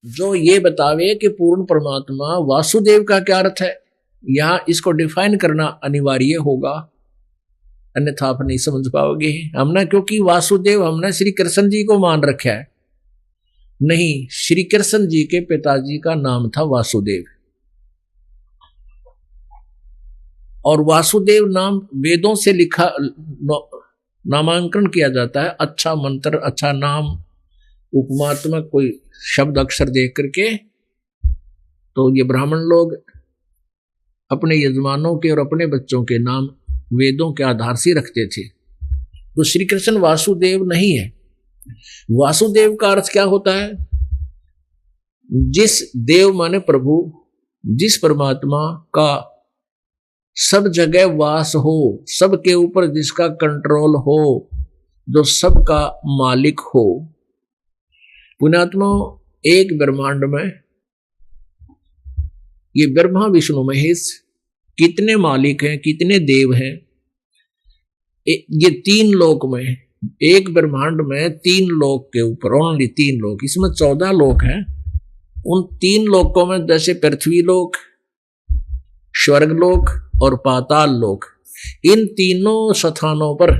जो ये बतावे कि पूर्ण परमात्मा वासुदेव का क्या अर्थ है, यहां इसको डिफाइन करना अनिवार्य होगा, अन्यथा आप नहीं समझ पाओगे। हमने क्योंकि वासुदेव हमने श्री कृष्ण जी को मान रखा है, नहीं, श्री कृष्ण जी के पिताजी का नाम था वासुदेव, और वासुदेव नाम वेदों से लिखा नामांकन किया जाता है। अच्छा मंत्र, अच्छा नाम, उपमात्मक कोई शब्द अक्षर देख करके तो ये ब्राह्मण लोग अपने यजमानों के और अपने बच्चों के नाम वेदों के आधार से रखते थे। तो श्री कृष्ण वासुदेव नहीं है। वासुदेव का अर्थ क्या होता है? जिस देव माने प्रभु, जिस परमात्मा का सब जगह वास हो, सबके ऊपर जिसका कंट्रोल हो, जो सबका मालिक हो। पुण्यात्मा, एक ब्रह्मांड में ये ब्रह्मा विष्णु महेश कितने मालिक हैं, कितने देव हैं? ये 3 लोक में, एक ब्रह्मांड में 3 लोक के ऊपर, ओनली 3 लोक, इसमें 14 लोक हैं। उन 3 लोकों में जैसे पृथ्वी लोक, स्वर्ग लोक और पाताल लोक, इन तीनों स्थानों पर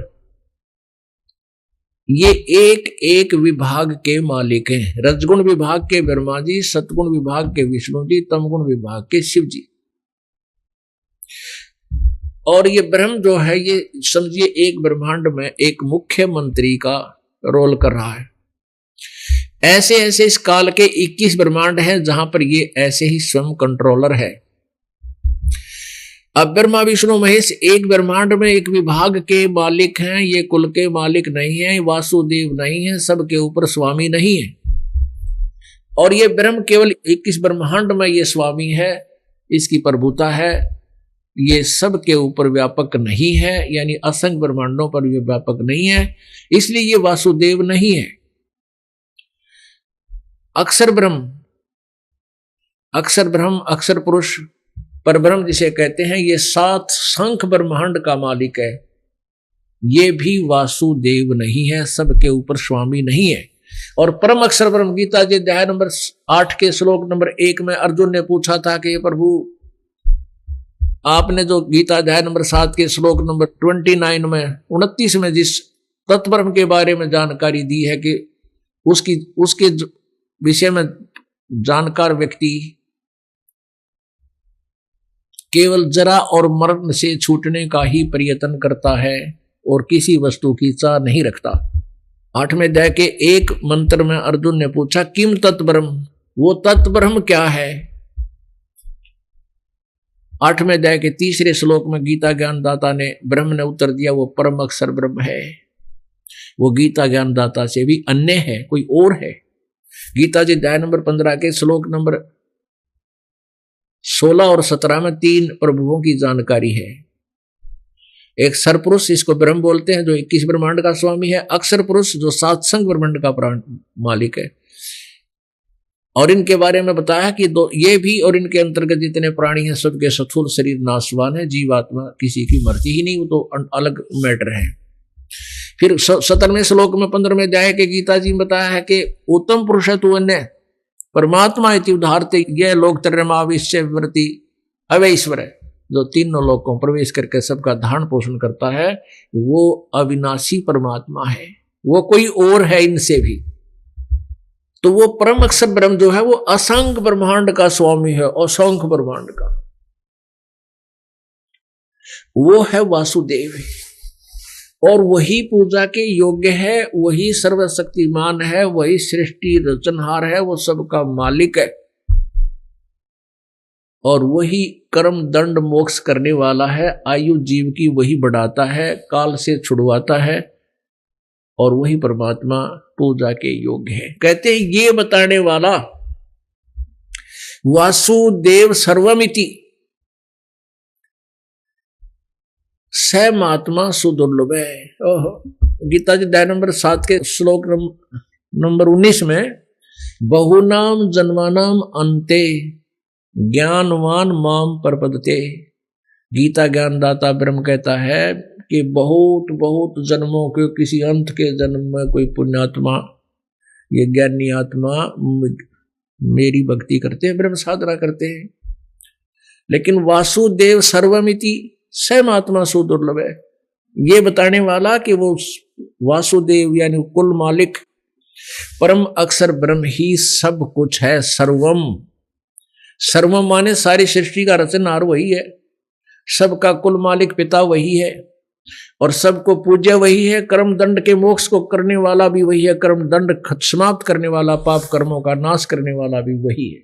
ये एक एक विभाग के मालिक हैं। रजगुण विभाग के ब्रह्मा जी, सतगुण विभाग के विष्णु जी, तमगुण विभाग के शिव जी। और ये ब्रह्म जो है, ये समझिए एक ब्रह्मांड में एक मुख्य मंत्री का रोल कर रहा है। ऐसे ऐसे इस काल के 21 ब्रह्मांड हैं जहां पर ये ऐसे ही स्वयं कंट्रोलर है। अब ब्रह्मा विष्णु महेश एक ब्रह्मांड में एक विभाग के मालिक हैं, ये कुल के मालिक नहीं है, वासुदेव नहीं है, सबके ऊपर स्वामी नहीं है। और ये ब्रह्म केवल 21 ब्रह्मांड में ये स्वामी है, इसकी प्रभुता है, ये सबके ऊपर व्यापक नहीं है, यानी असंख्य ब्रह्मांडों पर ये व्यापक नहीं है, इसलिए ये वासुदेव नहीं है। अक्षर ब्रह्म, अक्षर पुरुष, पर ब्रह्म जिसे कहते हैं, ये 7 संख्य ब्रह्मांड का मालिक है, ये भी वासुदेव नहीं है, सबके ऊपर स्वामी नहीं है। और परम अक्षर ब्रह्म, गीता जी अध्याय नंबर 8 के श्लोक नंबर 1 में अर्जुन ने पूछा था कि प्रभु, आपने जो गीता अध्याय नंबर 7 के श्लोक नंबर 29 में 29 में जिस तत्ब्रह्म के बारे में जानकारी दी है कि उसके विषय में जानकार व्यक्ति केवल जरा और मरण से छूटने का ही प्रयत्न करता है और किसी वस्तु की चाह नहीं रखता। 8वें अध्याय के एक मंत्र में अर्जुन ने पूछा, किम तत्ब्रह्म, वो तत्ब्रह्म क्या है? 8वें अध्याय के 3रे श्लोक में गीता ज्ञानदाता ने, ब्रह्म ने उत्तर दिया, वो परम अक्षर ब्रह्म है, वो गीता ज्ञानदाता से भी अन्य है, कोई और है। गीता जी अध्याय नंबर 15 के श्लोक नंबर 16 और 17 में 3 प्रभुओं की जानकारी है। एक सरपुरुष, इसको ब्रह्म बोलते हैं, जो 21 ब्रह्मांड का स्वामी है। अक्षर पुरुष, जो 7 संख्य ब्रह्मांड का मालिक है। और इनके बारे में बताया कि ये भी और इनके अंतर्गत जितने प्राणी हैं, सबके स्थूल शरीर नाशवान है, जीवात्मा किसी की मरती ही नहीं, वो तो अलग मैटर है। फिर 17वें श्लोक में 15वें अध्याय के गीता जी ने बताया है कि उत्तम पुरुष है तू अन्य परमात्मा इति उदाहरते, यह लोक त्रयमाविश्य विवृति अवैश्वर है, जो 3 लोकों प्रवेश करके सबका धारण पोषण करता है, वो अविनाशी परमात्मा है, वो कोई और है इनसे भी। तो वो परम अक्षर ब्रह्म जो है, वो असंख्य ब्रह्मांड का स्वामी है, असंख्य ब्रह्मांड का, वो है वासुदेव, और वही पूजा के योग्य है, वही सर्वशक्तिमान है, वही सृष्टि रचनहार है, वो सबका मालिक है, और वही कर्म दंड मोक्ष करने वाला है, आयु जीव की वही बढ़ाता है, काल से छुड़वाता है, और वही परमात्मा पूजा के योग्य है। कहते हैं ये बताने वाला वासुदेव सर्वमिति स महात्मा सुदुर्लभ है। गीता जी अध्याय नंबर 7 के श्लोक नंबर 19 में, बहुनाम जन्मानाम अंते ज्ञानवान माम प्रपद्यते। गीता ज्ञानदाता ब्रह्म कहता है कि बहुत बहुत जन्मों के किसी अंत के जन्म में कोई पुण्यात्मा, ये ज्ञानी आत्मा मेरी भक्ति करते हैं, ब्रह्म साधना करते हैं। लेकिन वासुदेव सर्वमिति सहमात्मा सुदुर्लभ है, ये बताने वाला कि वो वासुदेव यानी कुल मालिक परम अक्षर ब्रह्म ही सब कुछ है। सर्वम, सर्वम माने सारी सृष्टि का रचनहार वही है, सबका कुल मालिक पिता वही है और सबको पूज्य वही है। कर्म दंड के मोक्ष को करने वाला भी वही है, कर्म दंड समाप्त करने वाला, पाप कर्मों का नाश करने वाला भी वही है।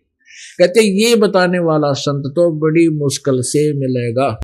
कहते ये बताने वाला संत तो बड़ी मुश्किल से मिलेगा।